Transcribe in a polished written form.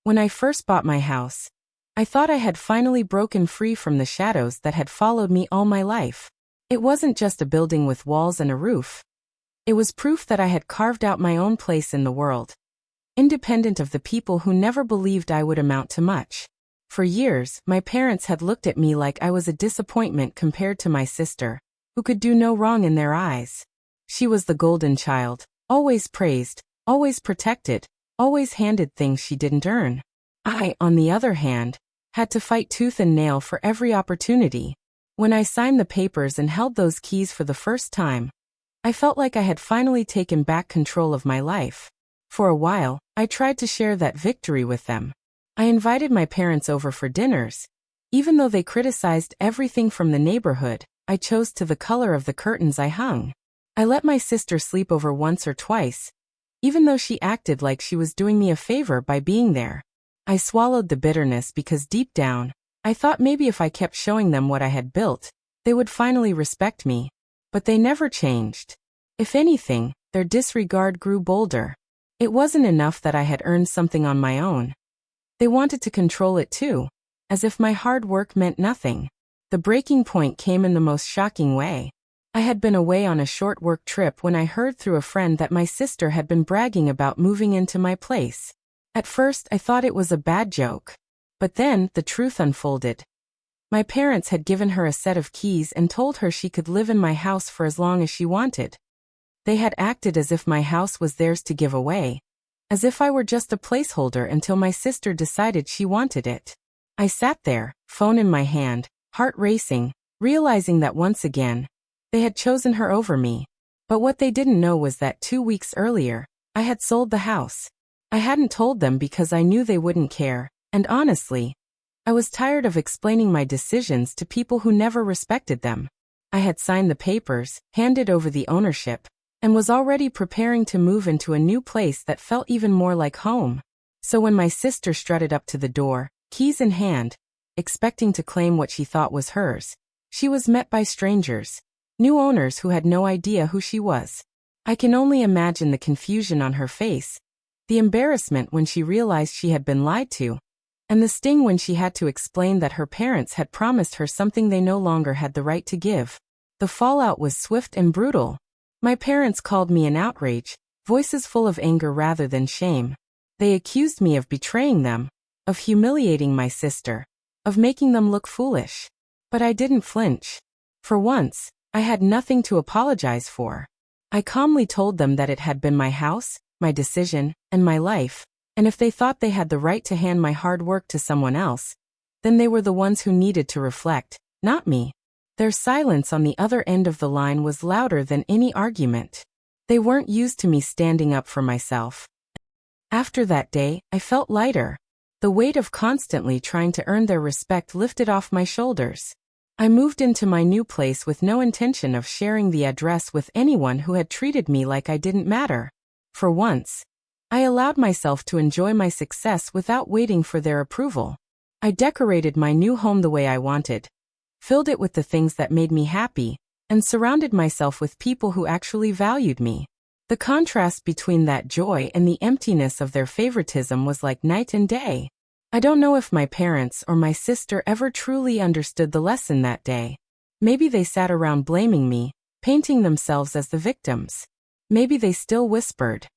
When I first bought my house, I thought I had finally broken free from the shadows that had followed me all my life. It wasn't just a building with walls and a roof. It was proof that I had carved out my own place in the world, independent of the people who never believed I would amount to much. For years, my parents had looked at me like I was a disappointment compared to my sister, who could do no wrong in their eyes. She was the golden child, always praised, always protected, always handed things she didn't earn. I, on the other hand, had to fight tooth and nail for every opportunity. When I signed the papers and held those keys for the first time, I felt like I had finally taken back control of my life. For a while, I tried to share that victory with them. I invited my parents over for dinners. Even though they criticized everything from the neighborhood, I chose to the color of the curtains I hung. I let my sister sleep over once or twice, even though she acted like she was doing me a favor by being there. I swallowed the bitterness because deep down, I thought maybe if I kept showing them what I had built, they would finally respect me. But they never changed. If anything, their disregard grew bolder. It wasn't enough that I had earned something on my own. They wanted to control it too, as if my hard work meant nothing. The breaking point came in the most shocking way. I had been away on a short work trip when I heard through a friend that my sister had been bragging about moving into my place. At first, I thought it was a bad joke. But then, the truth unfolded. My parents had given her a set of keys and told her she could live in my house for as long as she wanted. They had acted as if my house was theirs to give away, as if I were just a placeholder until my sister decided she wanted it. I sat there, phone in my hand, heart racing, realizing that once again, they had chosen her over me. But what they didn't know was that 2 weeks earlier, I had sold the house. I hadn't told them because I knew they wouldn't care, and honestly, I was tired of explaining my decisions to people who never respected them. I had signed the papers, handed over the ownership, and was already preparing to move into a new place that felt even more like home. So when my sister strutted up to the door, keys in hand, expecting to claim what she thought was hers, she was met by strangers, new owners who had no idea who she was. I can only imagine the confusion on her face, the embarrassment when she realized she had been lied to, and the sting when she had to explain that her parents had promised her something they no longer had the right to give. The fallout was swift and brutal. My parents called me an outrage, voices full of anger rather than shame. They accused me of betraying them, of humiliating my sister, of making them look foolish. But I didn't flinch. For once, I had nothing to apologize for. I calmly told them that it had been my house, my decision, and my life, and if they thought they had the right to hand my hard work to someone else, then they were the ones who needed to reflect, not me. Their silence on the other end of the line was louder than any argument. They weren't used to me standing up for myself. After that day, I felt lighter. The weight of constantly trying to earn their respect lifted off my shoulders. I moved into my new place with no intention of sharing the address with anyone who had treated me like I didn't matter. For once, I allowed myself to enjoy my success without waiting for their approval. I decorated my new home the way I wanted, filled it with the things that made me happy, and surrounded myself with people who actually valued me. The contrast between that joy and the emptiness of their favoritism was like night and day. I don't know if my parents or my sister ever truly understood the lesson that day. Maybe they sat around blaming me, painting themselves as the victims. Maybe they still whispered,